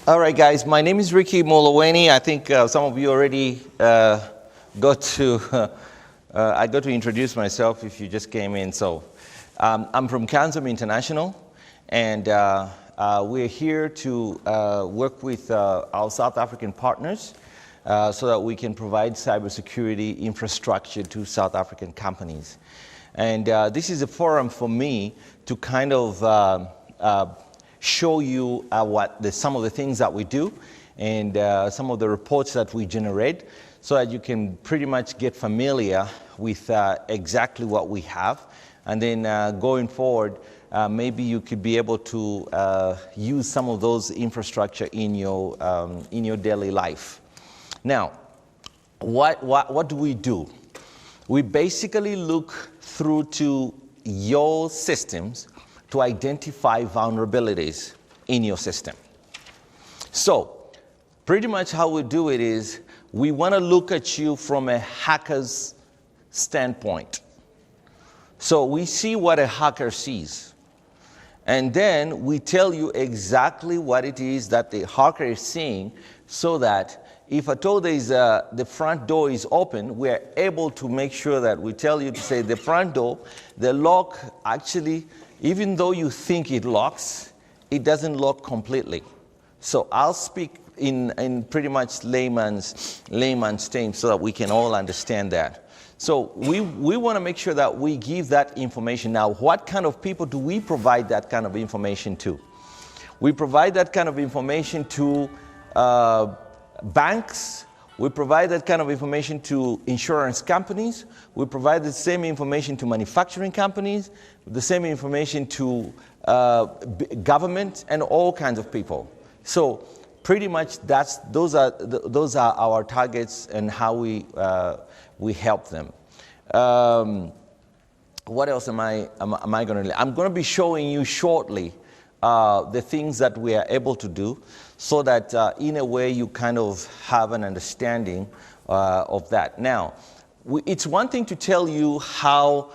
All right, guys, my name is Ricky Muloweni. I think some of you already got to, I got to introduce myself if you just came in. So I'm from Kanzum International, and we're here to work with our South African partners so that we can provide cybersecurity infrastructure to South African companies. And this is a forum for me to kind of show you some of the things that we do and some of the reports that we generate so that you can pretty much get familiar with exactly what we have. And then going forward, maybe you could be able to use some of those infrastructure in your daily life. Now, what do we do? We basically look through to your systems to identify vulnerabilities in your system. So, pretty much how we do it is, we want to look at you from a hacker's standpoint. So we see what a hacker sees. And then we tell you exactly what it is that the hacker is seeing, so that if at all the front door is open, we are able to make sure that we tell you to say the front door, the lock actually, even though you think it locks, it doesn't lock completely. So I'll speak in pretty much layman's terms so that we can all understand that. So we want to make sure that we give that information. Now, what kind of people do we provide that kind of information to? We provide that kind of information to banks. We provide that kind of information to insurance companies. We provide the same information to manufacturing companies, the same information to government and all kinds of people. So pretty much those are our targets and how we help them. What else am I going to? I'm going to be showing you shortly the things that we are able to do, so that in a way you kind of have an understanding of that. Now, it's one thing to tell you how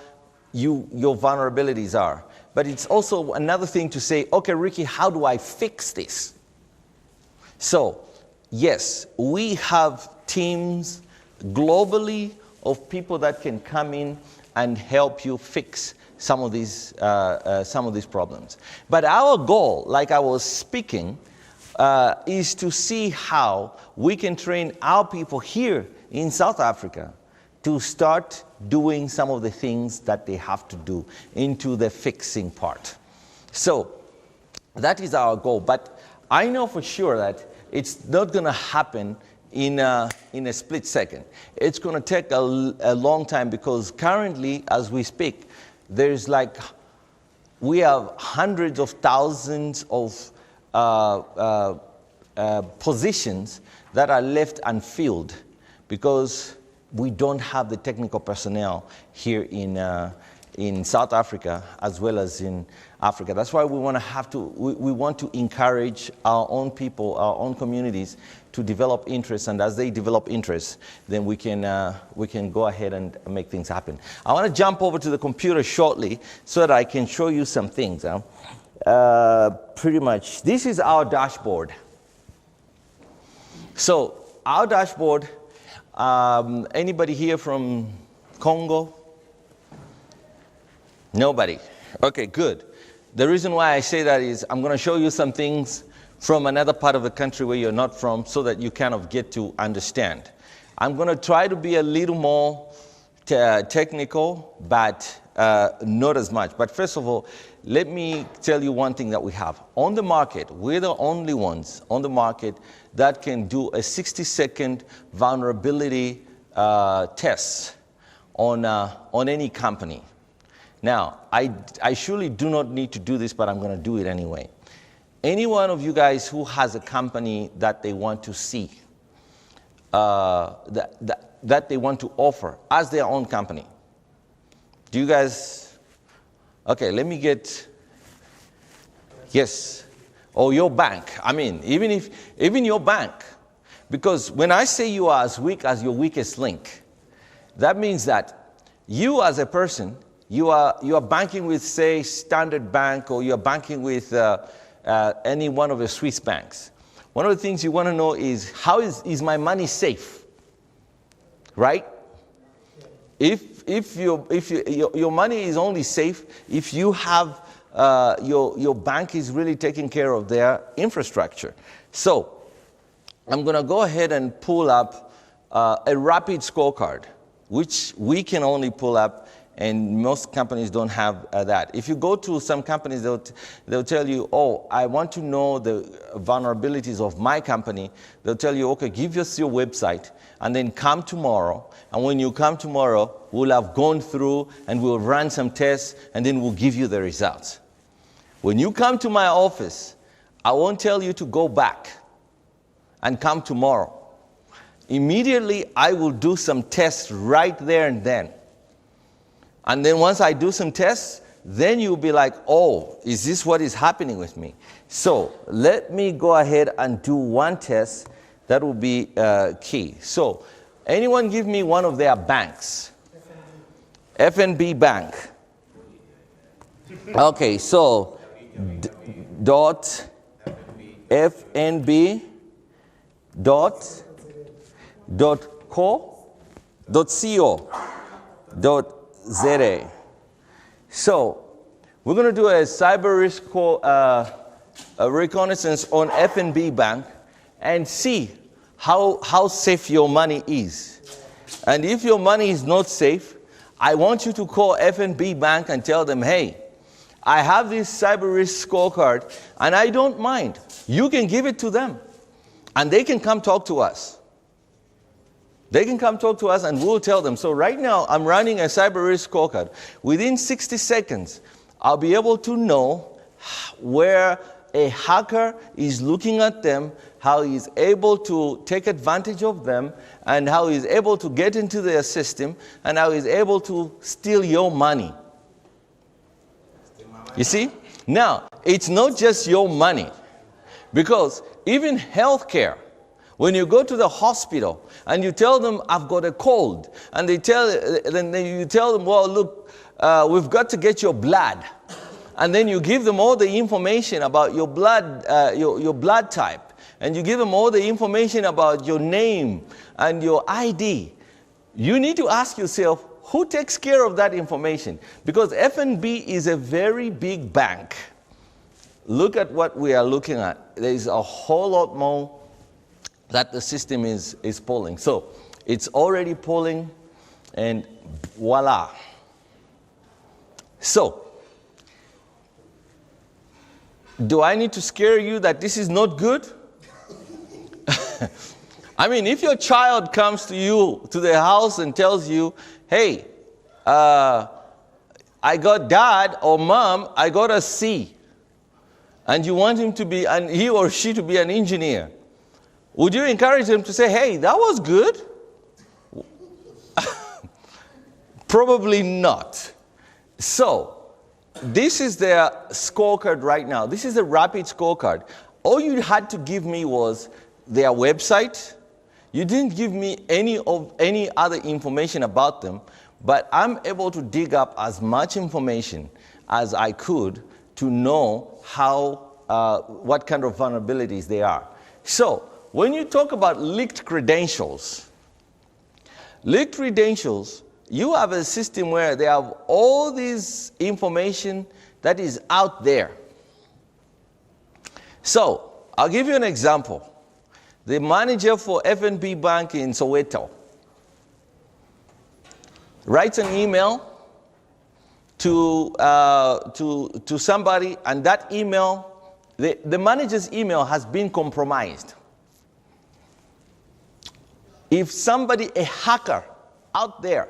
your vulnerabilities are, but it's also another thing to say, okay, Ricky, how do I fix this? So, yes, we have teams globally of people that can come in and help you fix some of these problems. But our goal, like I was speaking, is to see how we can train our people here in South Africa to start doing some of the things that they have to do into the fixing part. So that is our goal. But I know for sure that it's not going to happen in a split second. It's going to take a long time, because currently, as we speak, there's we have hundreds of thousands of positions that are left unfilled because we don't have the technical personnel here in South Africa as well as in Africa. That's why we want to encourage our own people, our own communities, to develop interests, and as they develop interests, then we can go ahead and make things happen. I want to jump over to the computer shortly so that I can show you some things. Pretty much, this is our dashboard. So our dashboard, anybody here from Congo? Nobody. Okay, good. The reason why I say that is I'm going to show you some things from another part of the country where you're not from, so that you kind of get to understand. I'm going to try to be a little more technical, but not as much. But first of all, let me tell you one thing that we have. On the market, we're the only ones on the market that can do a 60-second vulnerability test on any company. Now, I surely do not need to do this, but I'm going to do it anyway. Any one of you guys who has a company that they want to see, that they want to offer as their own company. Do you guys, okay, let me get, yes, or your bank. I mean, even your bank, because when I say you are as weak as your weakest link, that means that you as a person, you are banking with, say, Standard Bank, or you're banking with any one of the Swiss banks. one of the things you want to know is, how is my money safe? Right? If your money is only safe if you have your bank is really taking care of their infrastructure. So I'm going to go ahead and pull up a rapid scorecard, which we can only pull up, and most companies don't have that. If you go to some companies, they'll tell you, oh, I want to know the vulnerabilities of my company. They'll tell you, okay, give us your website, and then come tomorrow. And when you come tomorrow, we'll have gone through and we'll run some tests, and then we'll give you the results. When you come to my office, I won't tell you to go back and come tomorrow. Immediately, I will do some tests right there and then. And then once I do some tests, then you'll be like, oh, is this what is happening with me? So let me go ahead and do one test that will be key. So anyone give me one of their banks? FNB Bank. Okay, so dot FNB .co.za. So we're going to do a cyber risk reconnaissance on FNB Bank and see how safe your money is. And if your money is not safe, I want you to call FNB Bank and tell them, hey, I have this cyber risk scorecard and I don't mind. You can give it to them and they can come talk to us. They can come talk to us and we'll tell them. So right now, I'm running a cyber risk scorecard. Within 60 seconds, I'll be able to know where a hacker is looking at them, how he's able to take advantage of them, and how he's able to get into their system, and how he's able to steal your money. You see? Now, it's not just your money, because even healthcare, when you go to the hospital and you tell them, I've got a cold, and you tell them, well, look, we've got to get your blood. And then you give them all the information about your blood, your blood type. And you give them all the information about your name and your ID. You need to ask yourself, who takes care of that information? Because FNB is a very big bank. Look at what we are looking at. There is a whole lot more that the system is pulling. So it's already pulling, and voila. So, do I need to scare you that this is not good? I mean, if your child comes to you, to the house, and tells you, hey, I got dad or mom, I got a C, and you want him to be, and he or she to be an engineer, would you encourage them to say, hey, that was good? Probably not. So, this is their scorecard right now. This is a rapid scorecard. All you had to give me was their website. You didn't give me any other information about them, but I'm able to dig up as much information as I could to know what kind of vulnerabilities they are. So, when you talk about leaked credentials, you have a system where they have all this information that is out there. So, I'll give you an example. The manager for FNB Bank in Soweto writes an email to somebody, and that email, the manager's email has been compromised. If somebody, a hacker out there,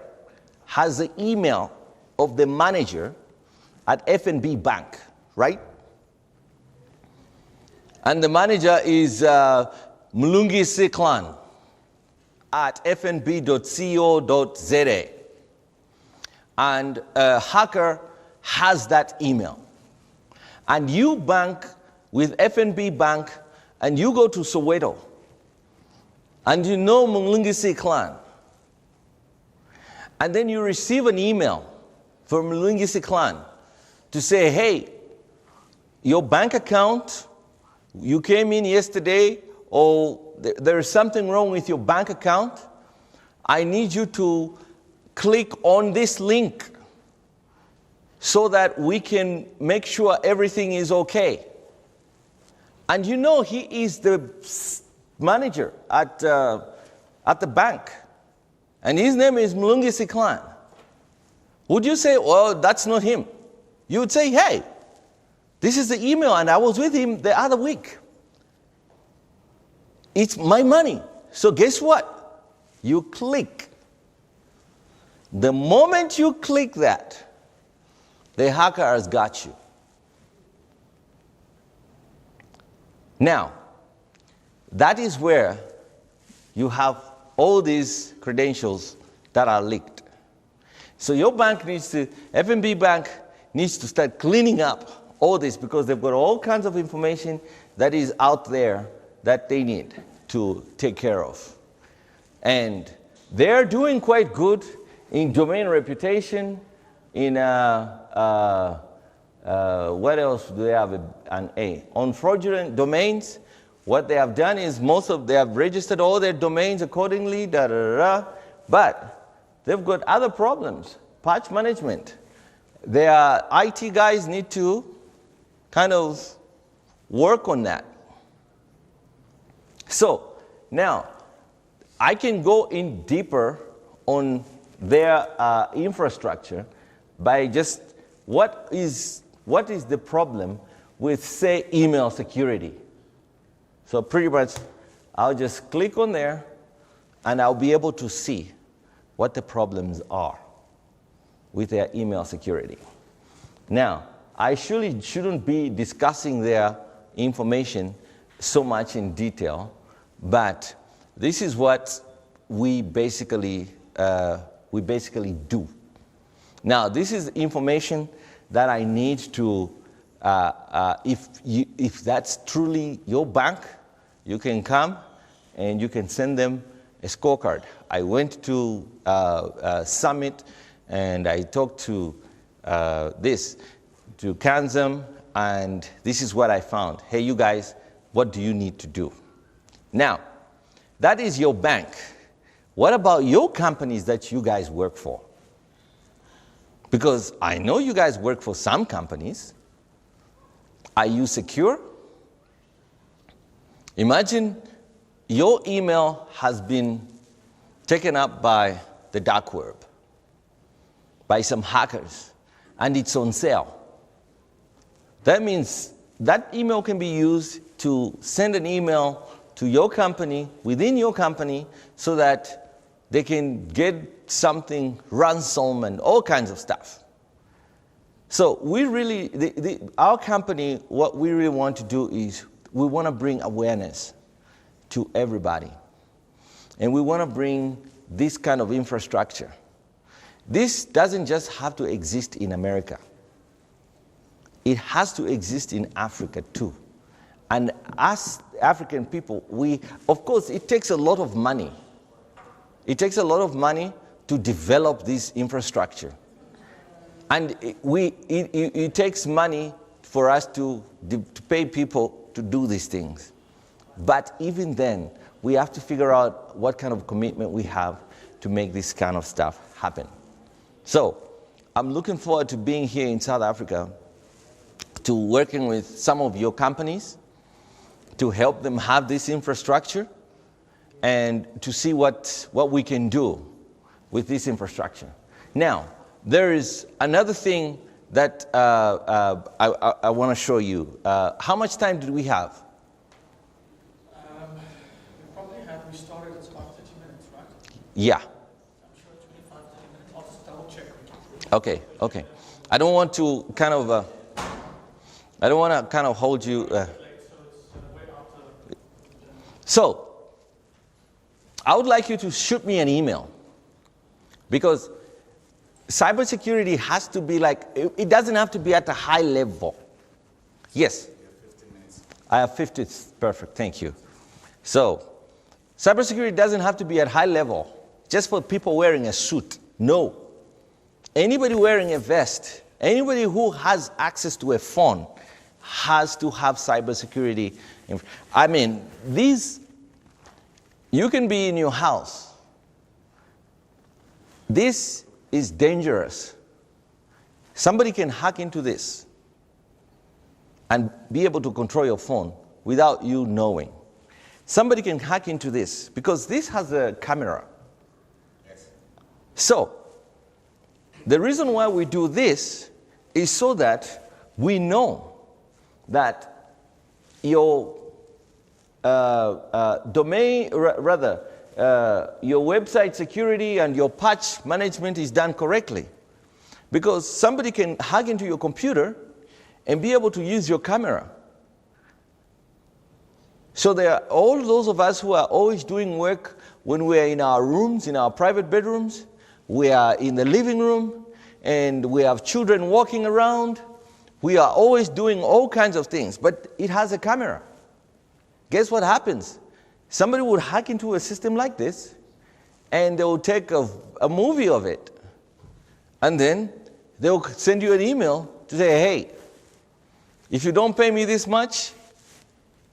has the email of the manager at FNB Bank, right? And the manager is Mlungi Siklan at fnb.co.za. And a hacker has that email. And you bank with FNB Bank, and you go to Soweto, and you know Mlungisi clan. And then you receive an email from Mlungisi clan to say, hey, your bank account, you came in yesterday or there is something wrong with your bank account, I need you to click on this link so that we can make sure everything is okay. And you know he is the manager at the bank. And his name is Mlungi Siklan. Would you say, well, that's not him? You would say, hey, this is the email and I was with him the other week. It's my money. So guess what? You click. The moment you click that, the hacker has got you. Now, that is where you have all these credentials that are leaked. So your bank needs to, FNB Bank needs to start cleaning up all this because they've got all kinds of information that is out there that they need to take care of. And they're doing quite good in domain reputation, in what else do they have an A? On fraudulent domains, what they have done is they have registered all their domains accordingly, but they've got other problems. Patch management. Their IT guys need to kind of work on that. So now, I can go in deeper on their infrastructure by just what is the problem with, say, email security. So pretty much, I'll just click on there, and I'll be able to see what the problems are with their email security. Now, I surely shouldn't be discussing their information so much in detail, but this is what we basically do. Now, this is information that I need to, if that's truly your bank, you can come and you can send them a scorecard. I went to Summit and I talked to to Kanzam, and this is what I found. Hey, you guys, what do you need to do? Now, that is your bank. What about your companies that you guys work for? Because I know you guys work for some companies. Are you secure? Imagine your email has been taken up by the dark web, by some hackers, and it's on sale. That means that email can be used to send an email to your company, within your company, so that they can get something, ransom and all kinds of stuff. So we really, our company, what we really want to do is we want to bring awareness to everybody. And we want to bring this kind of infrastructure. This doesn't just have to exist in America. It has to exist in Africa too. And us African people, of course, it takes a lot of money. It takes a lot of money to develop this infrastructure. And it takes money for us to pay people to do these things. But even then, we have to figure out what kind of commitment we have to make this kind of stuff happen. So, I'm looking forward to being here in South Africa, to working with some of your companies, to help them have this infrastructure, and to see what we can do with this infrastructure. Now, there is another thing that I want to show you. How much time did we have? We started, it's about 30 minutes, right? Yeah. I'm sure 25, 30 minutes. I'll just double check. Okay. I don't want to kind of, hold you. So, I would like you to shoot me an email, because cybersecurity has to be like, it doesn't have to be at a high level. Yes? You have 15 minutes. I have 50, perfect, thank you. So, cybersecurity doesn't have to be at high level, just for people wearing a suit. No. Anybody wearing a vest, anybody who has access to a phone has to have cybersecurity. I mean, these You can be in your house. This is dangerous. Somebody can hack into this and be able to control your phone without you knowing. Somebody can hack into this because this has a camera. Yes. So, the reason why we do this is so that we know that your domain, your website security and your patch management is done correctly. Because somebody can hack into your computer and be able to use your camera. So there are all those of us who are always doing work when we are in our rooms, in our private bedrooms, we are in the living room, and we have children walking around. We are always doing all kinds of things, but it has a camera. Guess what happens? Somebody would hack into a system like this, and they will take a movie of it, and then they'll send you an email to say, hey, if you don't pay me this much,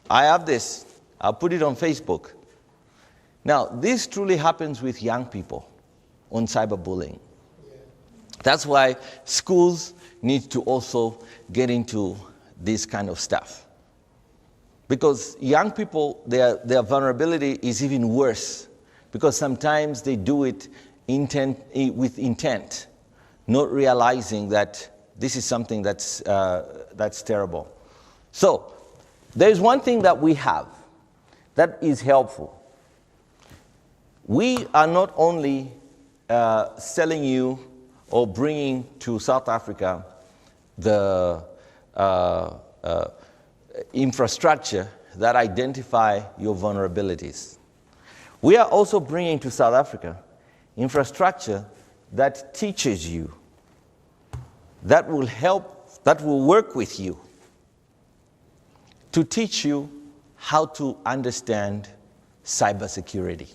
I have this. I'll put it on Facebook. Now, this truly happens with young people on cyberbullying. Yeah. That's why schools need to also get into this kind of stuff. Because young people, their vulnerability is even worse. Because sometimes they do it with intent, not realizing that this is something that's terrible. So, there's one thing that we have that is helpful. We are not only selling you or bringing to South Africa the infrastructure that identify your vulnerabilities. We are also bringing to South Africa infrastructure that teaches you, that will help, that will work with you to teach you how to understand cybersecurity.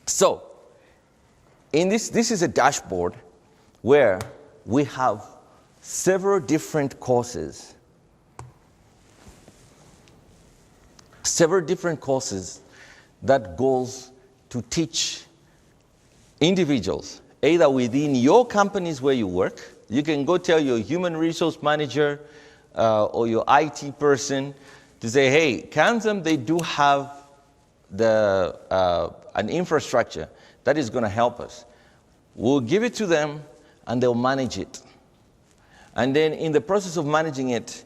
So, in this is a dashboard where we have several different courses. Several different courses that goes to teach individuals, either within your companies where you work. You can go tell your human resource manager or your IT person to say, hey, Kanzam, they do have an infrastructure that is going to help us. We'll give it to them and they'll manage it. And then in the process of managing it,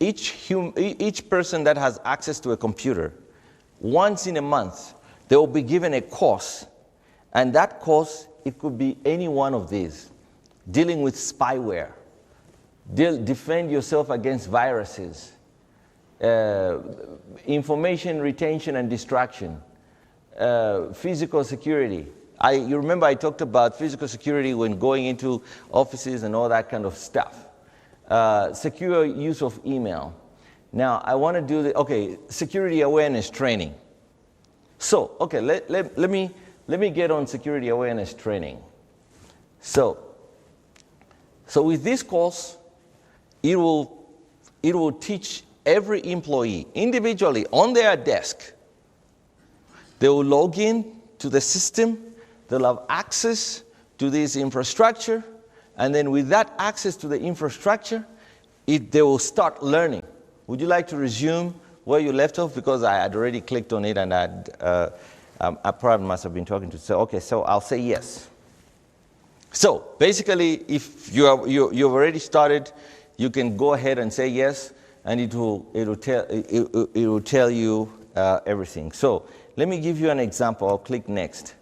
each person that has access to a computer, once in a month, they will be given a course. And that course, it could be any one of these. Dealing with spyware, defend yourself against viruses, information retention and distraction, physical security. You remember I talked about physical security when going into offices and all that kind of stuff. Secure use of email. Now, I want to do security awareness training. So, let me get on security awareness training. So with this course, it will teach every employee individually on their desk. They will log in to the system. They'll have access to this infrastructure. And then with that access to the infrastructure, they will start learning. Would you like to resume where you left off? Because I had already clicked on it and I probably must have been talking to. So I'll say yes. So basically, if you've already started, you can go ahead and say yes, and it will tell you everything. So let me give you an example. I'll click next.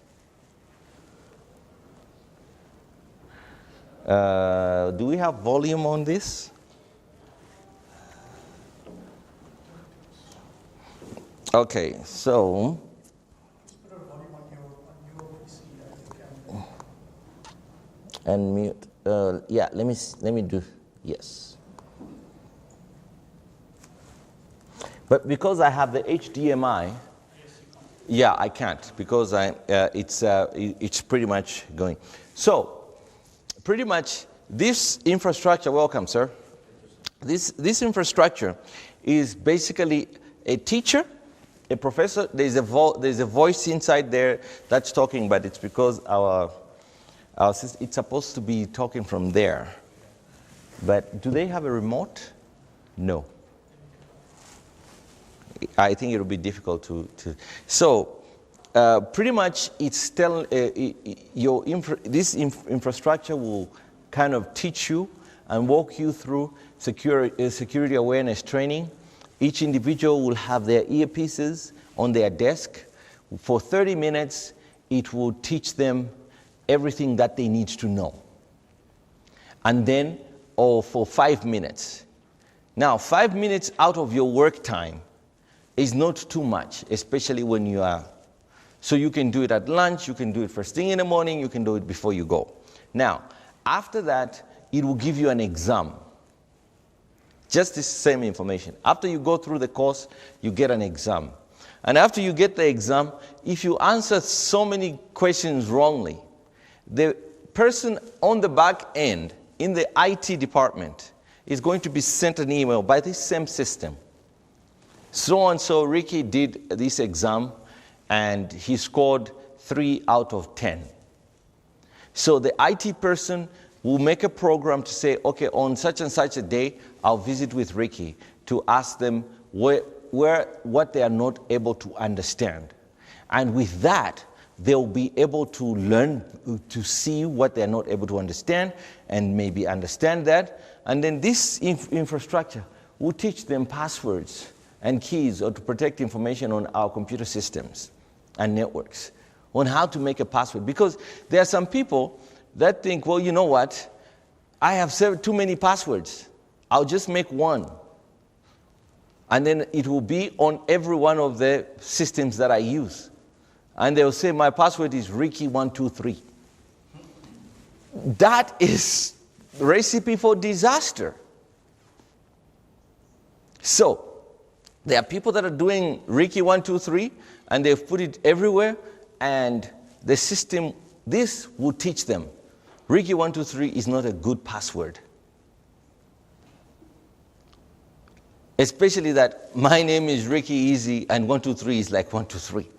Do we have volume on this? Okay, so. Put a volume on your PC. And mute. Yeah, let me do. Yes. But because I have the HDMI, yeah, I can't because it's pretty much going. So, pretty much this infrastructure. Welcome, sir. This infrastructure is basically a teacher a professor, there's a voice inside there that's talking, but it's because our system, it's supposed to be talking from there. But do they have a remote? No. I think it'll be difficult to. So pretty much it's telling this infrastructure will kind of teach you and walk you through security awareness training. Each individual will have their earpieces on their desk. For 30 minutes, it will teach them everything that they need to know. And then, or for 5 minutes. Now, 5 minutes out of your work time is not too much, especially when you are. So you can do it at lunch, you can do it first thing in the morning, you can do it before you go. Now, after that, it will give you an exam. Just the same information. After you go through the course, you get an exam. And after you get the exam, if you answer so many questions wrongly, the person on the back end in the IT department is going to be sent an email by this same system. So Ricky did this exam and he scored 3 out of 10. So the IT person will make a program to say, okay, on such and such a day, I'll visit with Ricky to ask them what they are not able to understand. And with that, they'll be able to learn to see what they're not able to understand and maybe understand that. And then this infrastructure will teach them passwords and keys or to protect information on our computer systems and networks on how to make a password. Because there are some people that think, well, you know what? I have too many passwords. I'll just make one. And then it will be on every one of the systems that I use. And they'll say, my password is Ricky123. That is a recipe for disaster. So, there are people that are doing Ricky123, and they've put it everywhere, and the system, this will teach them. Ricky123 is not a good password. Especially that my name is Ricky Easy, and 123 is like 123.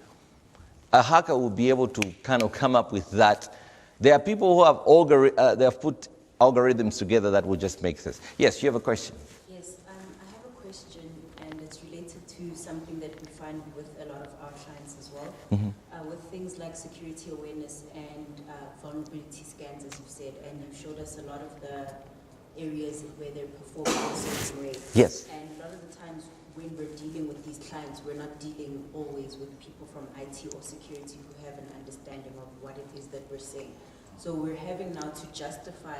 A hacker will be able to kind of come up with that. There are people who have they have put algorithms together that will just make this. Yes, you have a question? Yes, I have a question, and it's related to something that we find with a lot of our clients as well. Mm-hmm. With things like security awareness and vulnerability scans, as you've said, and you showed us a lot of the areas where they're performing in a certain way. Yes. And a lot of the times when we're dealing with these clients, we're not dealing always with people from IT or security who have an understanding of what it is that we're saying. So we're having now to justify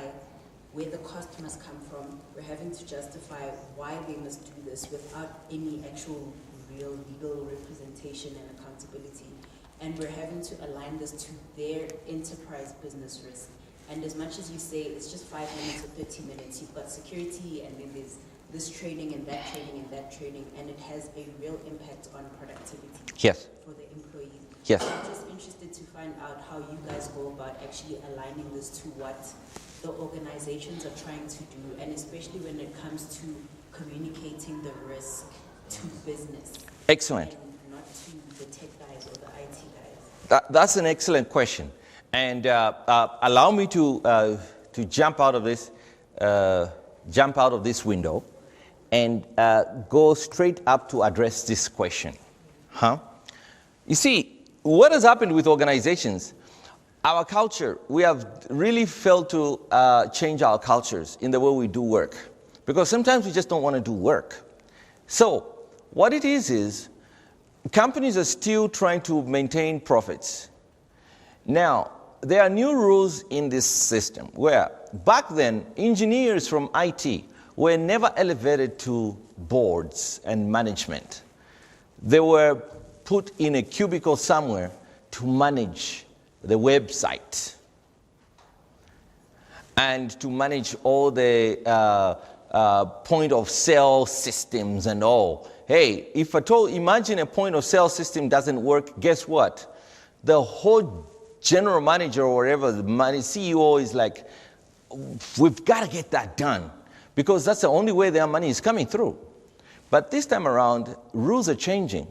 where the customers come from. We're having to justify why they must do this without any actual real legal representation and accountability. And we're having to align this to their enterprise business risk. And as much as you say it's just 5 minutes or 30 minutes, you've got security and then there's this training and that training and that training, and it has a real impact on productivity. Yes. For the employees. Yes. So I'm just interested to find out how you guys go about actually aligning this to what the organizations are trying to do, and especially when it comes to communicating the risk to business. Excellent. And not to the tech guys or the IT guys. That's an excellent question. And allow me to jump out of this window and go straight up to address this question. You see, what has happened with organizations, our culture, we have really failed to change our cultures in the way we do work. Because sometimes we just don't want to do work. So what it is companies are still trying to maintain profits. Now, there are new rules in this system where back then, engineers from IT were never elevated to boards and management. They were put in a cubicle somewhere to manage the website and to manage all the point of sale systems and all. Hey, if at all, imagine a point of sale system doesn't work, guess what? The whole general manager or whatever, the CEO is like, we've got to get that done because that's the only way their money is coming through. But this time around, rules are changing.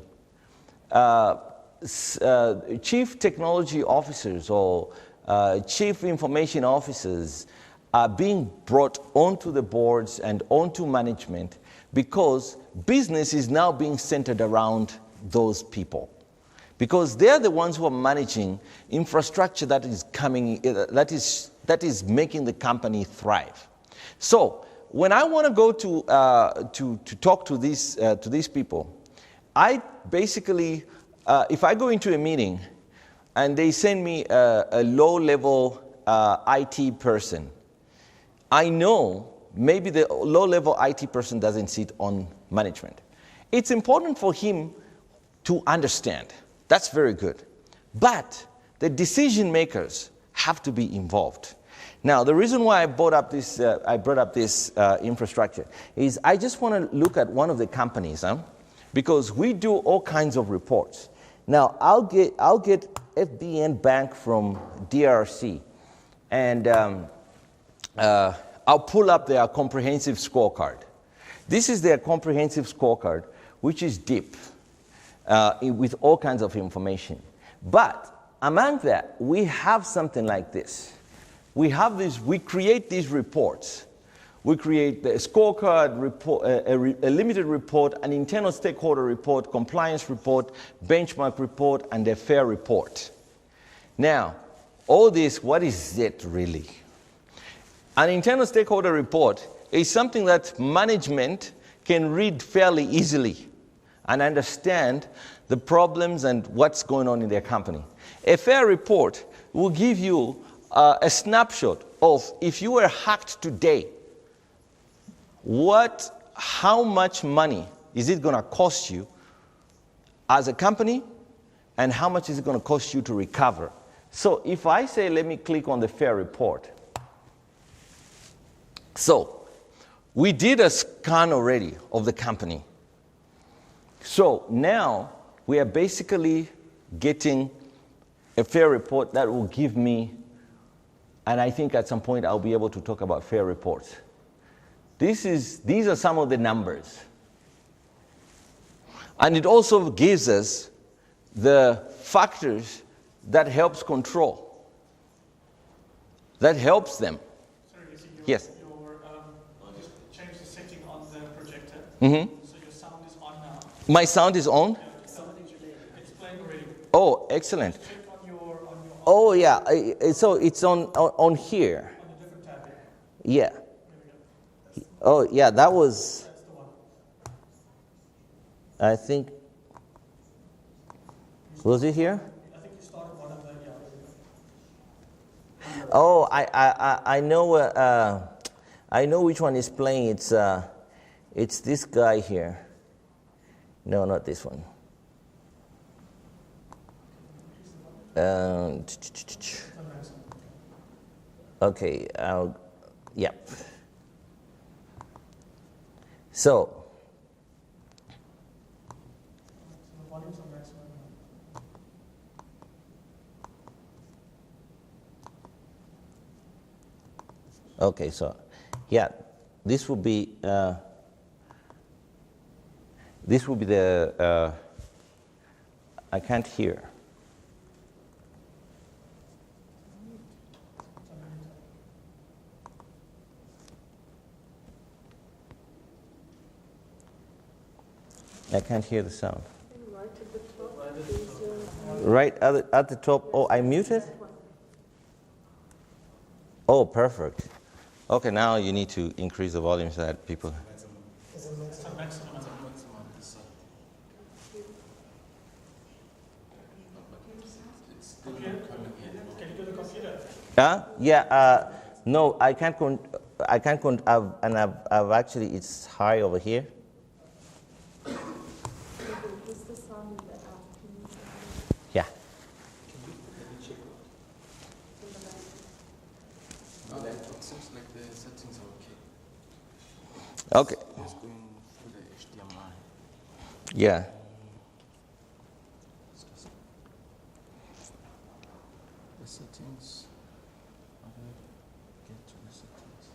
chief technology officers or chief information officers are being brought onto the boards and onto management because business is now being centered around those people. Because they're the ones who are managing infrastructure that is coming, that is making the company thrive. So when I want to go to talk to these people, I basically, if I go into a meeting and they send me a low-level IT person, I know maybe the low-level IT person doesn't sit on management. It's important for him to understand. That's very good. But the decision makers have to be involved. Now, the reason why I brought up this infrastructure is I just want to look at one of the companies, because we do all kinds of reports. Now, I'll get FBN Bank from DRC, and I'll pull up their comprehensive scorecard. This is their comprehensive scorecard, which is deep, with all kinds of information. But among that, we have something like this. We create these reports. We create the scorecard report, a limited report, an internal stakeholder report, compliance report, benchmark report, and a fair report. Now, all this, what is it really? An internal stakeholder report is something that management can read fairly easily and understand the problems and what's going on in their company. A fair report will give you a snapshot of if you were hacked today, how much money is it going to cost you as a company, and how much is it going to cost you to recover? So if I say, let me click on the fair report. So we did a scan already of the company. So now we are basically getting a fair report that will give me, and I think at some point I'll be able to talk about fair reports. These are some of the numbers. And it also gives us the factors that helps control, that helps them. Sorry, Yes. I'll just change the setting on the projector. Mm-hmm. So your sound is on now. My sound is on? It's playing already. Oh, excellent. Check on your Oh, yeah. So it's on here. on a different tab. Yeah. There we go. Oh, yeah, that was, That's the one. I think, was it here? I think you started one of the, yeah, there we go. Oh, I know which one is playing. It's this guy here. No, not this one. Okay, yep. So, The volume's on maximum. okay, so, yeah, this will be the, I can't hear. I can't hear the sound. Right at the top is Right at the top. Oh, I muted? Oh, perfect. Okay, now you need to increase the volume so that people. It's a maximum. Computer? Can you do the computer? Yeah. No, I can't. I've actually. It's high over here. Is the sound in the app? Yeah. No, it seems like the settings are okay. Okay. It's going through the HDMI. Yeah. The settings. How do I get to the settings?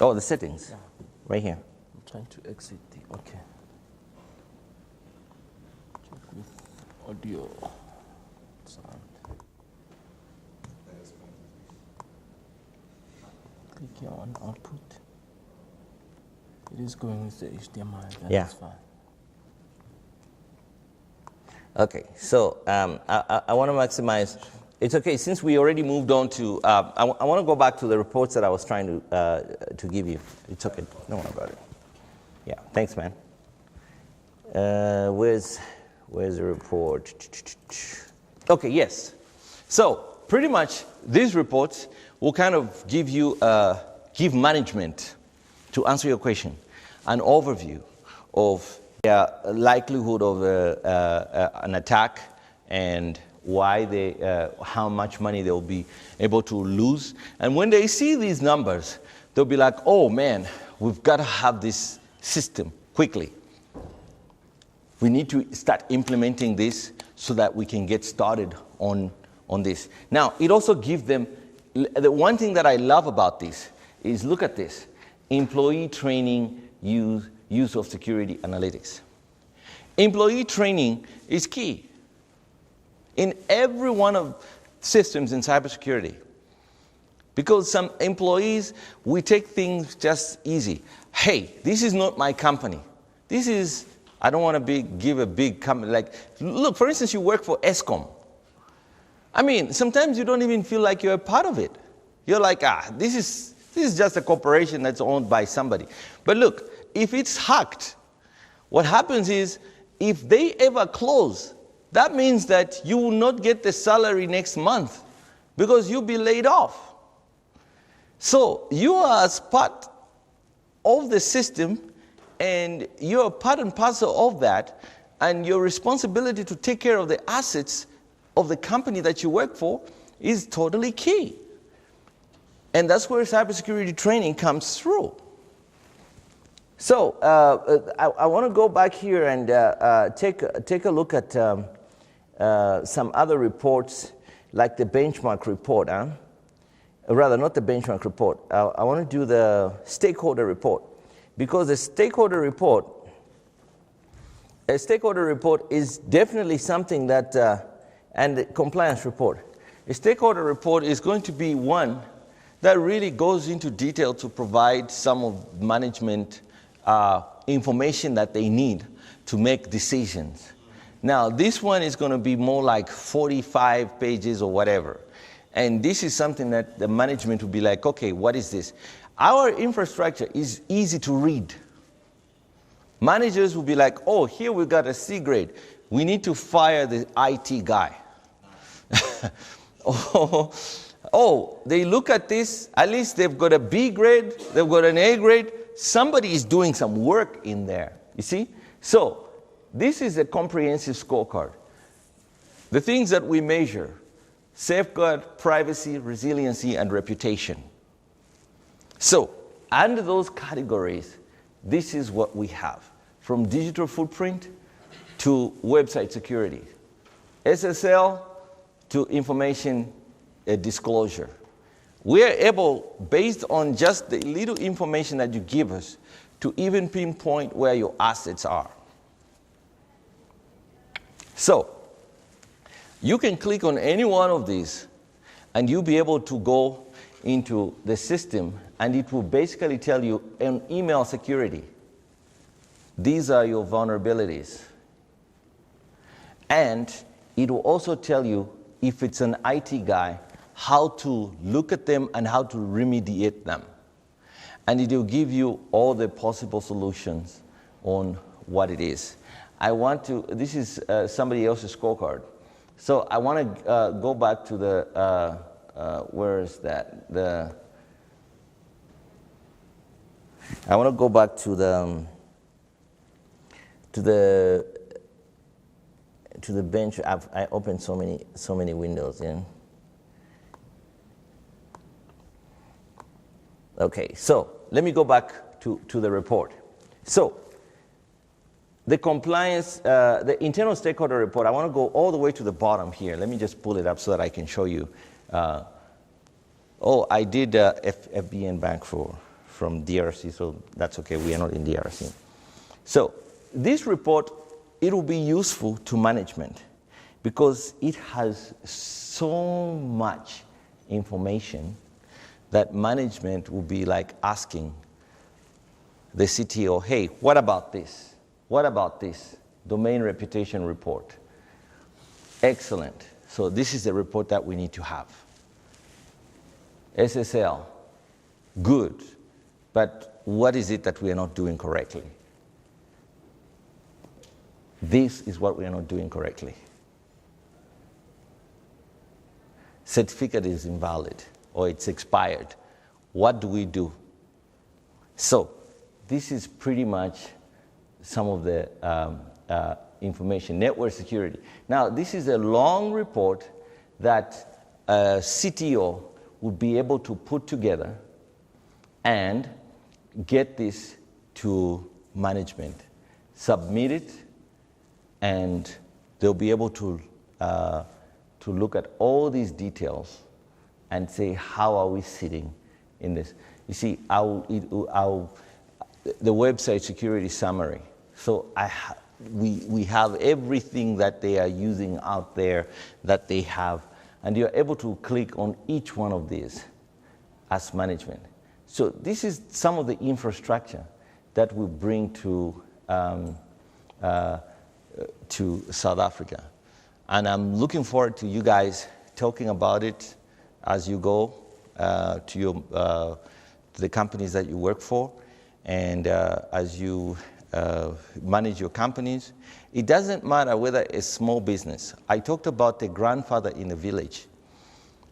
Oh, the settings. Yeah. Right here. I'm trying to exit the. Okay. audio. Sound. Click here on output. It is going with the HDMI. That's Yeah. fine. Okay, so I want to maximize. It's okay, since we already moved on to, I want to go back to the reports that I was trying to give you. It's okay, don't worry about it. Yeah, thanks, man. Where's the report? Okay, yes. So pretty much these reports will kind of give you, give management, to answer your question, an overview of the likelihood of an attack and why they, how much money they'll be able to lose. And when they see these numbers, they'll be like, oh man, we've got to have this system quickly. We need to start implementing this so that we can get started on this. Now, it also gives them, the one thing that I love about this is, look at this, employee training, use of security analytics. Employee training is key in every one of systems in cybersecurity. Because some employees, we take things just easy. Hey, this is not my company. This is, I don't want to give a big company, like, look, for instance, you work for ESCOM. I mean, sometimes you don't even feel like you're a part of it. You're like, this is just a corporation that's owned by somebody. But look, if it's hacked, what happens is, if they ever close, that means that you will not get the salary next month because you'll be laid off. So you are as part of the system, and you're part and parcel of that, and your responsibility to take care of the assets of the company that you work for is totally key. And that's where cybersecurity training comes through. So I want to go back here and take a look at some other reports, like the benchmark report. Rather, not the benchmark report. I want to do the stakeholder report, because the stakeholder report, is definitely something that, and the compliance report. A stakeholder report is going to be one that really goes into detail to provide some of management information that they need to make decisions. Now, this one is going to be more like 45 pages or whatever. And this is something that the management will be like, okay, what is this? Our infrastructure is easy to read. Managers will be like, oh, here we got a C grade. We need to fire the IT guy. Oh, they look at this, at least they've got a B grade, they've got an A grade. Somebody is doing some work in there, you see? So, this is a comprehensive scorecard. The things that we measure: safeguard, privacy, resiliency, and reputation. So, under those categories, this is what we have. From digital footprint to website security, SSL to information disclosure. We are able, based on just the little information that you give us, to even pinpoint where your assets are. So, you can click on any one of these, and you'll be able to go into the system, and it will basically tell you on email security, these are your vulnerabilities. And it will also tell you, if it's an IT guy, how to look at them and how to remediate them. And it will give you all the possible solutions on what it is. I want to, this is somebody else's scorecard. So I want to go back to the, where is that? I want to go back to the bench. I opened so many windows, yeah. Okay, so let me go back to the report. So the compliance, the internal stakeholder report, I want to go all the way to the bottom here. Let me just pull it up so that I can show you. Oh, I did FBN Bank from DRC, so that's okay. We are not in DRC. So this report, it will be useful to management, because it has so much information that management will be like asking the CTO, hey, what about this? What about this? Domain reputation report. Excellent. So this is the report that we need to have. SSL, good. But what is it that we are not doing correctly? This is what we are not doing correctly. Certificate is invalid or it's expired. What do we do? So this is pretty much some of the information. Network security. Now, this is a long report that a CTO would be able to put together and get this to management, submit it, and they'll be able to look at all these details and say, how are we sitting in this? You see, the website security summary. So we have everything that they are using out there that they have, and you're able to click on each one of these as management. So this is some of the infrastructure that we bring to South Africa. And I'm looking forward to you guys talking about it as you go to the companies that you work for, and as you manage your companies. It doesn't matter whether it's small business. I talked about a grandfather in a village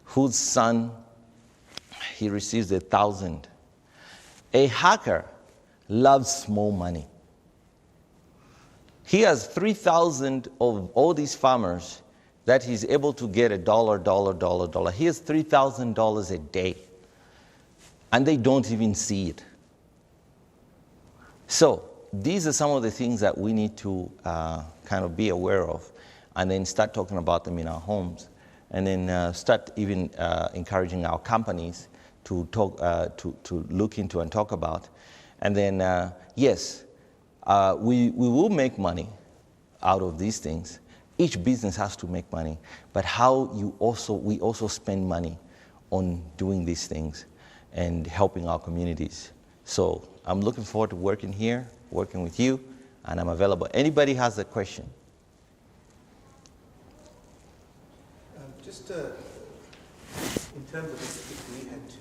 whose son, he receives 1,000. A hacker loves small money. He has 3,000 of all these farmers that he's able to get $1. He has $3,000 a day, and they don't even see it. So these are some of the things that we need to kind of be aware of, and then start talking about them in our homes, and then start even encouraging our companies to talk, to look into and talk about. And then, yes, we will make money out of these things. Each business has to make money, but how we also spend money on doing these things and helping our communities. So I'm looking forward to working here, working with you, and I'm available. Anybody has a question? Just in terms of if we had to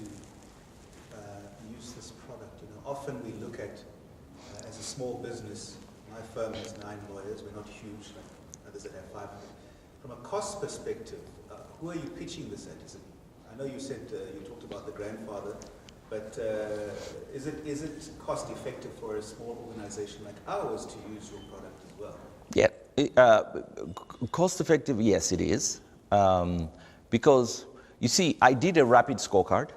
use this product, often we look at, as a small business, my firm has 9 lawyers, we're not huge like others that have 500. From a cost perspective, who are you pitching this at? Is it, I know you said you talked about the grandfather, but is it cost effective for a small organization like ours to use your product as well? Yeah, cost effective, yes it is. Because you see, I did a rapid scorecard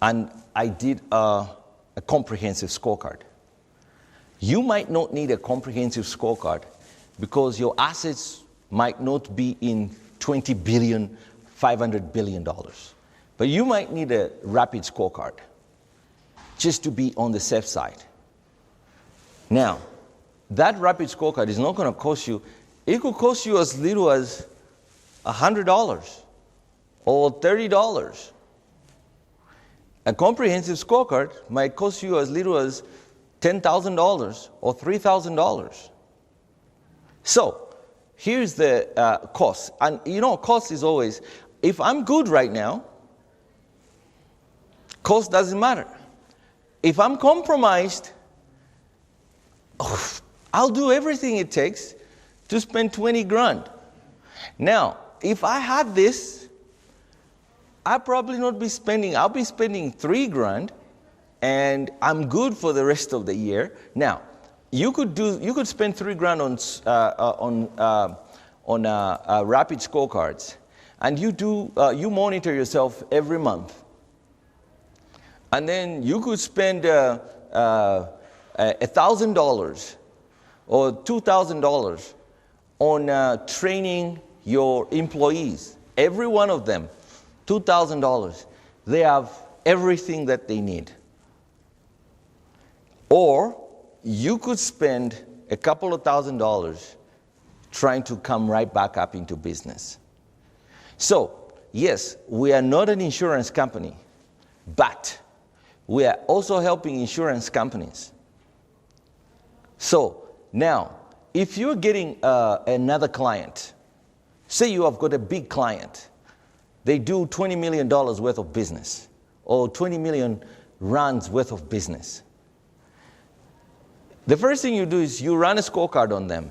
and I did a comprehensive scorecard. You might not need a comprehensive scorecard because your assets might not be in $20 billion, $500 billion. But you might need a rapid scorecard just to be on the safe side. Now, that rapid scorecard is not going to cost you, it could cost you as little as $100 or $30. A comprehensive scorecard might cost you as little as $10,000 or $3,000. So here's the cost. And cost is always, if I'm good right now, cost doesn't matter. If I'm compromised, I'll do everything it takes to spend 20 grand. Now, if I had this, I'll probably not be spending, I'll be spending 3 grand and I'm good for the rest of the year. Now, you could spend 3 grand on rapid scorecards, and you monitor yourself every month. And then you could spend $1,000 or $2,000 on training your employees. Every one of them, $2,000. They have everything that they need. Or you could spend a couple of $1,000 trying to come right back up into business. So, yes, we are not an insurance company, but we are also helping insurance companies. So, now, if you're getting another client, say you have got a big client, they do $20 million worth of business, or 20 million rands worth of business. The first thing you do is you run a scorecard on them.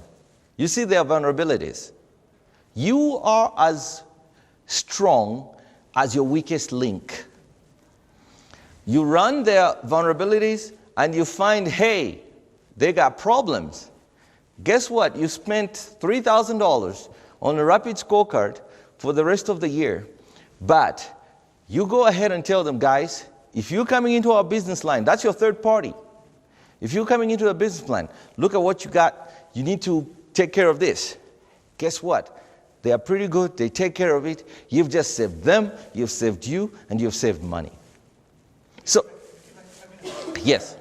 You see their vulnerabilities. You are as strong as your weakest link. You run their vulnerabilities and you find, hey, they got problems. Guess what? You spent $3,000 on a rapid scorecard for the rest of the year. But you go ahead and tell them, guys, if you're coming into our business line, that's your third party. If you're coming into a business plan, look at what you got. You need to take care of this. Guess what? They are pretty good. They take care of it. You've just saved them, you've saved you, and you've saved money. So, yes.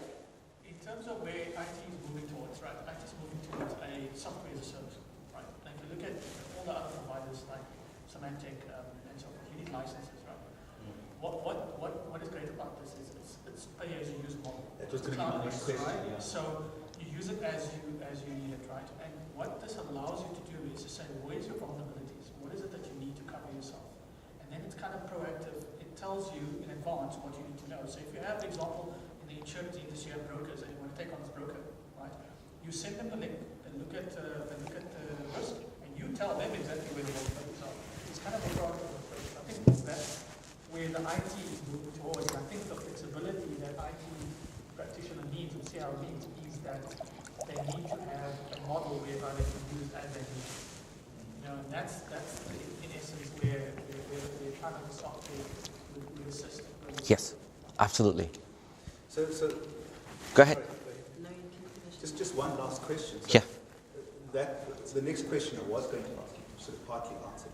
In terms of where IT is moving towards, right? IT is moving towards a software as a service, right? And if you look at all the other providers like Symantec and so forth, you need licenses, right? What is great about this is it's pay-as-you-use model. That was going to be my next question. Right? Yeah. So you use it as you need it, right? And what this allows you to do is to say, where's your vulnerabilities? What is it that you need to cover yourself? And then it's kind of proactive. It tells you in advance what you need to know. So if you have, for example, in the insurance industry, you have brokers and you want to take on this broker, right? You send them the link, they look at the risk, and you tell them exactly where the vulnerabilities are. It's kind of a proactive approach. I think that's where the IT is moving towards. And I think the flexibility that IT practitioner needs and CR needs is that they need to have a model whereby they can use it as they need. You know, and that's in essence where kind of the software will assist. Yes, absolutely. So Go ahead. No, you can finish. just one last question. So Yeah. the next question I was going to ask you, sort of partly answered,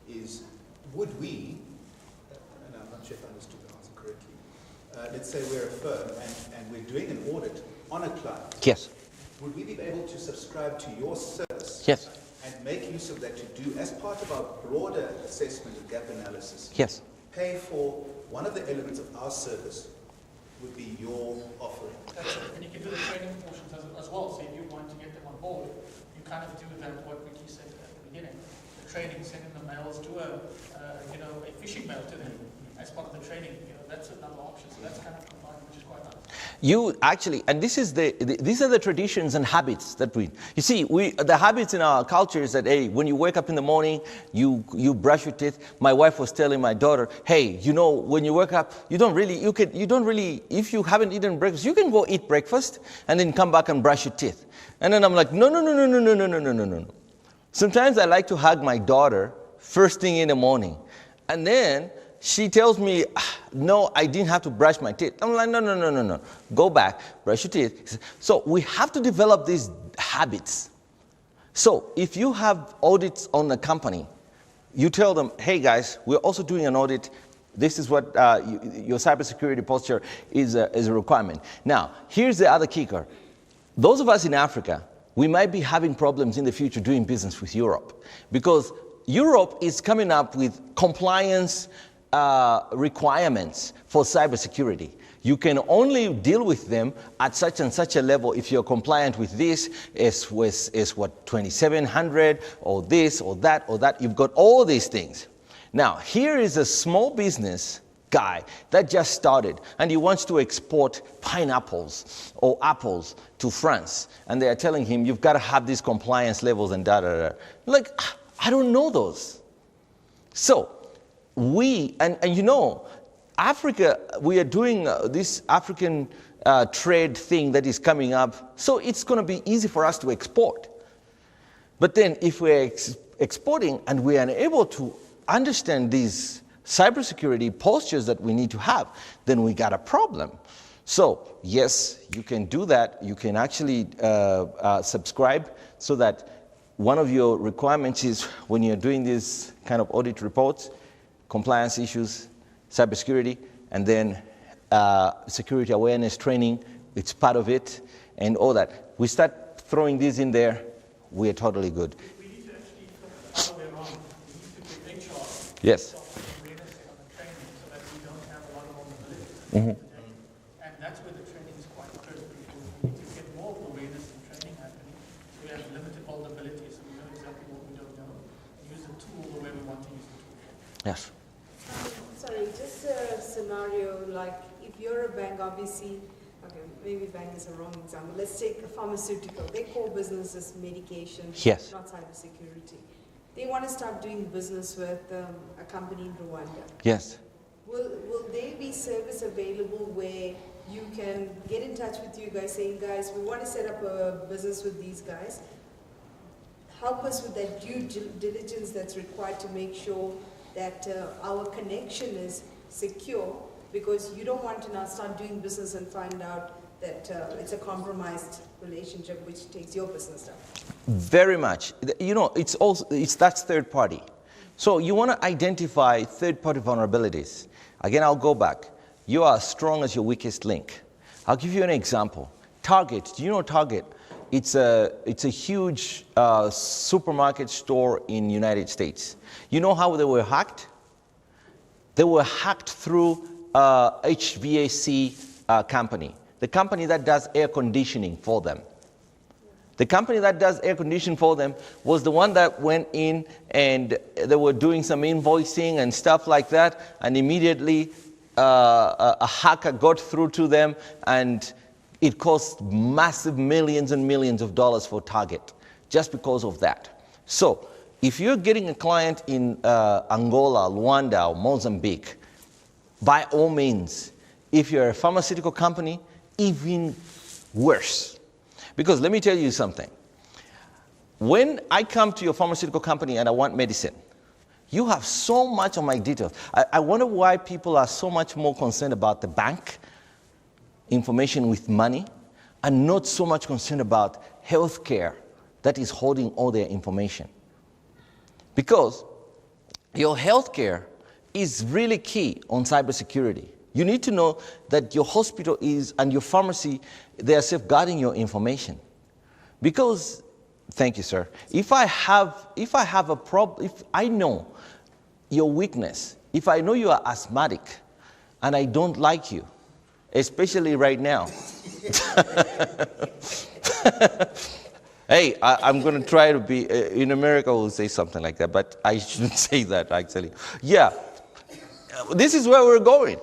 is would we, and I'm not sure if I understood the answer correctly, let's say we're a firm and we're doing an audit on a client. Yes. Would we be able to subscribe to your service? Yes. And make use of that to do, as part of our broader assessment of gap analysis, Yes. pay for one of the elements of our service would be your offering. That's it. And you can do the training portions as well. So if you want to get them on board, you kind of do that, what Ricky said at the beginning. The training, sending the mails, do a phishing mail to them as part of the training. That's another option. So that's kind of combined, which is quite nice. You actually, and this is these are the traditions and habits that you see, the habits in our culture is that, hey, when you wake up in the morning, you brush your teeth. My wife was telling my daughter, hey, when you wake up, you don't really, if you haven't eaten breakfast, you can go eat breakfast and then come back and brush your teeth. And then I'm like, no. Sometimes I like to hug my daughter first thing in the morning. And then she tells me, no, I didn't have to brush my teeth. I'm like, no. Go back, brush your teeth. So we have to develop these habits. So if you have audits on a company, you tell them, hey guys, we're also doing an audit. This is what your cybersecurity posture is a requirement. Now, here's the other kicker. Those of us in Africa, we might be having problems in the future doing business with Europe, because Europe is coming up with compliance requirements for cybersecurity. You can only deal with them at such and such a level if you're compliant with this, is what, 2700, or this, or that, or that. You've got all these things. Now, here is a small business guy that just started, and he wants to export pineapples or apples to France. And they are telling him, you've got to have these compliance levels and da. Like, I don't know those. So, Africa, we are doing this African trade thing that is coming up, so it's going to be easy for us to export. But then if we're exporting and we are unable to understand these cybersecurity postures that we need to have, then we got a problem. So yes, you can do that. You can actually subscribe, so that one of your requirements is, when you're doing these kind of audit reports, compliance issues, cybersecurity, and then security awareness training, it's part of it, and all that. We start throwing these in there. we are totally good. We need to actually flip it the other way around. We need to give HR Yes. awareness on the training so that we don't have a lot of vulnerabilities Mhm. today. And that's where the training is quite critical. Because we need to get more awareness and training happening. So we have limited vulnerabilities, so we know exactly what we don't know. Use the tool the way we want to use the tool. Yes. Sorry, just a scenario like if you're a bank, obviously, okay, maybe bank is a wrong example. Let's take a pharmaceutical. Their core business is medication, Yes. not cybersecurity. They want to start doing business with a company in Rwanda. Yes. Will there be service available where you can get in touch with you guys saying, guys, we want to set up a business with these guys. Help us with that due diligence that's required to make sure that our connection is secure, because you don't want to now start doing business and find out that it's a compromised relationship which takes your business down. Very much. You know, that's third party. So you want to identify third party vulnerabilities. Again, I'll go back. You are as strong as your weakest link. I'll give you an example. Target. Do you know Target? It's a huge supermarket store in the United States. You know how they were hacked? They were hacked through HVAC company, the company that does air conditioning for them. The company that does air conditioning for them was the one that went in and they were doing some invoicing and stuff like that, and immediately a hacker got through to them, and it cost massive millions and millions of dollars for Target just because of that. So if you're getting a client in Angola, Rwanda, or Mozambique, by all means, if you're a pharmaceutical company, even worse. Because let me tell you something. When I come to your pharmaceutical company and I want medicine, you have so much of my details. I wonder why people are so much more concerned about the bank information with money and not so much concerned about healthcare that is holding all their information. Because your healthcare is really key on cybersecurity. You need to know that your hospital is and your pharmacy, they are safeguarding your information. Because, thank you, sir. If I have a problem, if I know your weakness, if I know you are asthmatic and I don't like you, especially right now. Hey, I'm going to try to be, in America we'll say something like that, but I shouldn't say that actually. Yeah, this is where we're going.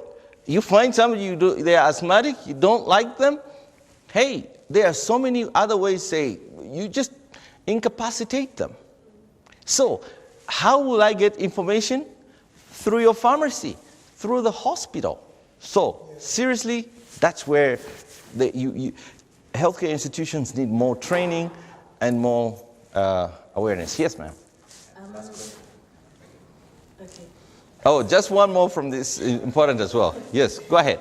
You find somebody, they're asthmatic, you don't like them. Hey, there are so many other ways to say, you just incapacitate them. So, how will I get information? Through your pharmacy, through the hospital. So, seriously, that's where healthcare institutions need more training and more awareness. Yes, ma'am. Okay. Oh, just one more from this, important as well. Yes, go ahead.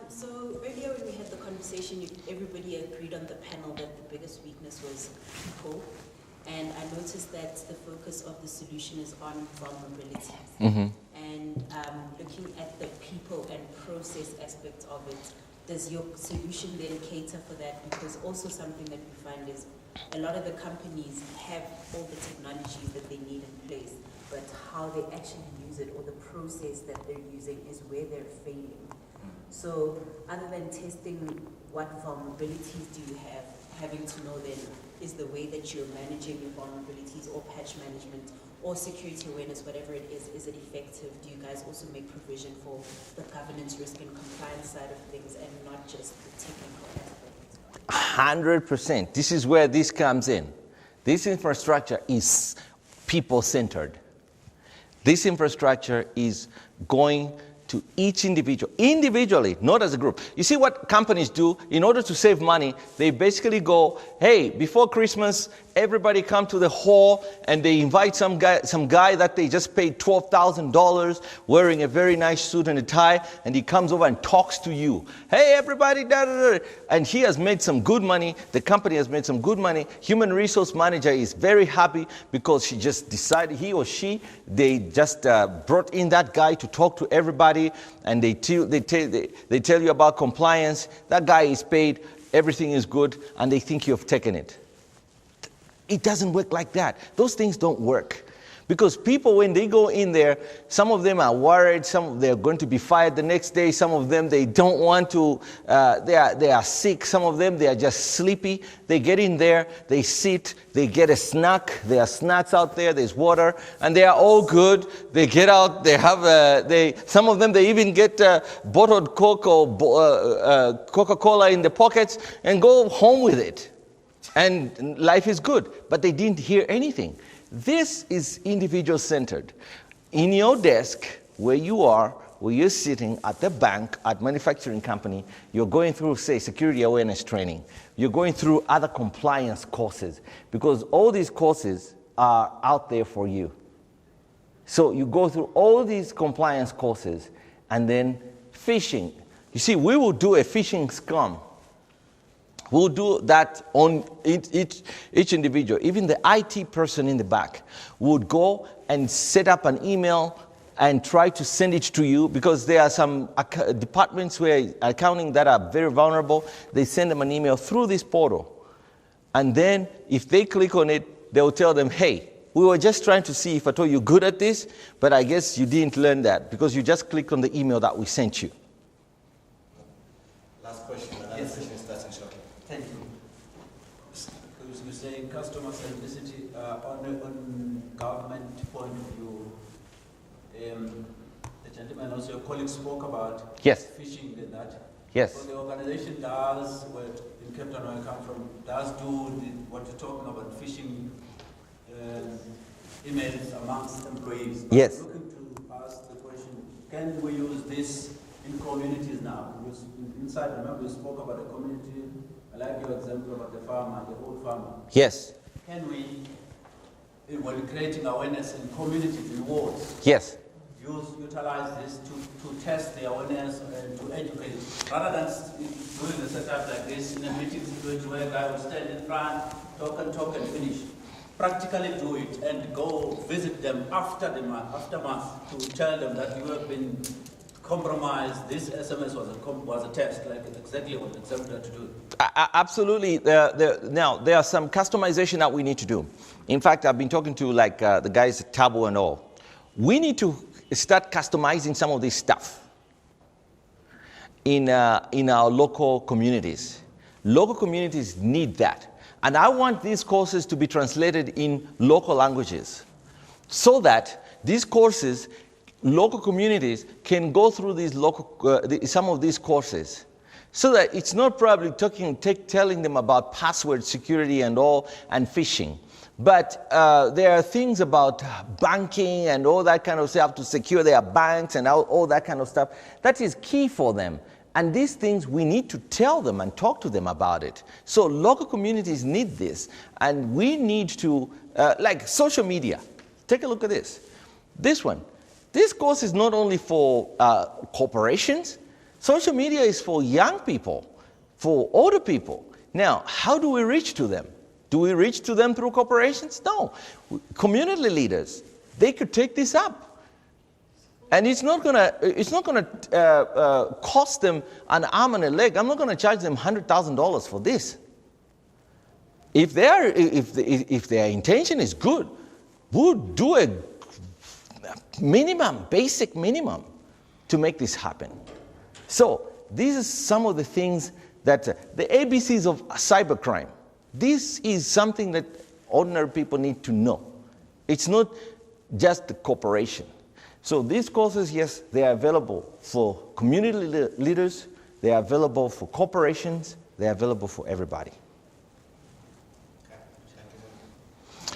So earlier when we had the conversation, everybody agreed on the panel that the biggest weakness was people. And I noticed that the focus of the solution is on vulnerabilities. Mm-hmm. And looking at the people and process aspects of it, does your solution then cater for that? Because also something that we find is a lot of the companies have all the technologies that they need in place, but how they actually use it or the process that they're using is where they're failing. So other than testing what vulnerabilities do you have, having to know then is the way that you're managing your vulnerabilities or patch management or security awareness, whatever it is it effective? Do you guys also make provision for the governance, risk, and compliance side of things and not just the technical aspect? 100%. This is where this comes in. This infrastructure is people-centered. This infrastructure is going to each individual, individually, not as a group. You see what companies do in order to save money? They basically go, hey, before Christmas, everybody come to the hall and they invite some guy that they just paid $12,000 wearing a very nice suit and a tie, and he comes over and talks to you. Hey, everybody, da, da, da. And he has made some good money. The company has made some good money. Human resource manager is very happy because she just decided, he or she, they just brought in that guy to talk to everybody, and they tell you about compliance. That guy is paid, everything is good, and they think you have taken it. It doesn't work like that. Those things don't work. Because people, when they go in there, some of them are worried, they're going to be fired the next day, some of them, they don't want to, they are sick, some of them, they are just sleepy. They get in there, they sit, they get a snack, there are snacks out there, there's water, and they are all good. They get out, they have, some of them, they even get bottled Coke or Coca-Cola in the pockets and go home with it. And life is good, but they didn't hear anything. This is individual-centered. In your desk, where you are, where you're sitting at the bank, at manufacturing company, you're going through, say, security awareness training. You're going through other compliance courses, because all these courses are out there for you. So you go through all these compliance courses, and then phishing. You see, we will do a phishing scam. We'll do that on each individual. Even the IT person in the back would go and set up an email and try to send it to you, because there are some departments where accounting that are very vulnerable. They send them an email through this portal. And then if they click on it, they'll tell them, hey, we were just trying to see if at all you're good at this, but I guess you didn't learn that because you just clicked on the email that we sent you. Last question. Yes. Question starts in shortly. Thank you. You're saying customer centricity on government point of view. The gentleman, also your colleague, spoke about Yes. phishing and that. Yes. So the organization does, where in Cape Town where I come from, does do what you're talking about, phishing emails amongst employees. Yes. I'm looking to ask the question, can we use this in communities now? Because inside, remember we spoke about the community. I like your example about the farmer, the old farmer. Yes. Can we, when creating awareness in communities, in wards, Yes. utilize this to test the awareness and to educate, rather than doing a setup like this in a meeting situation where a guy will stand in front, talk and finish. Practically do it and go visit them after month to tell them that you have been compromised. This SMS was a test, like exactly what example to do. Absolutely. Now, there are some customization that we need to do. In fact, I've been talking to the guys at Tabo and all. We need to start customizing some of this stuff in our local communities. Local communities need that. And I want these courses to be translated in local languages so that these courses, local communities can go through these some of these courses, so that it's not probably telling them about password security and all and phishing. But there are things about banking and all that kind of stuff to secure their banks and all that kind of stuff. That is key for them. And these things, we need to tell them and talk to them about it. So local communities need this. And we need to, like social media. Take a look at this. This one. This course is not only for corporations. Social media is for young people, for older people. Now, how do we reach to them? Do we reach to them through corporations? No. Community leaders, they could take this up. And it's not gonna cost them an arm and a leg. I'm not gonna charge them $100,000 for this. If their intention is good, we'll do a basic minimum to make this happen. So these are some of the things that the ABCs of cybercrime. This is something that ordinary people need to know. It's not just the corporation. So these courses, yes, they are available for community leaders, they are available for corporations, they are available for everybody.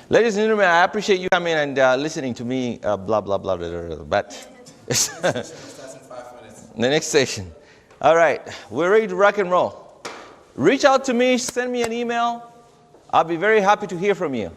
Ladies and gentlemen, I appreciate you coming and listening to me, blah, blah, blah, blah, blah, but Starts in 5 minutes. the next station. All right, we're ready to rock and roll. Reach out to me, send me an email. I'll be very happy to hear from you.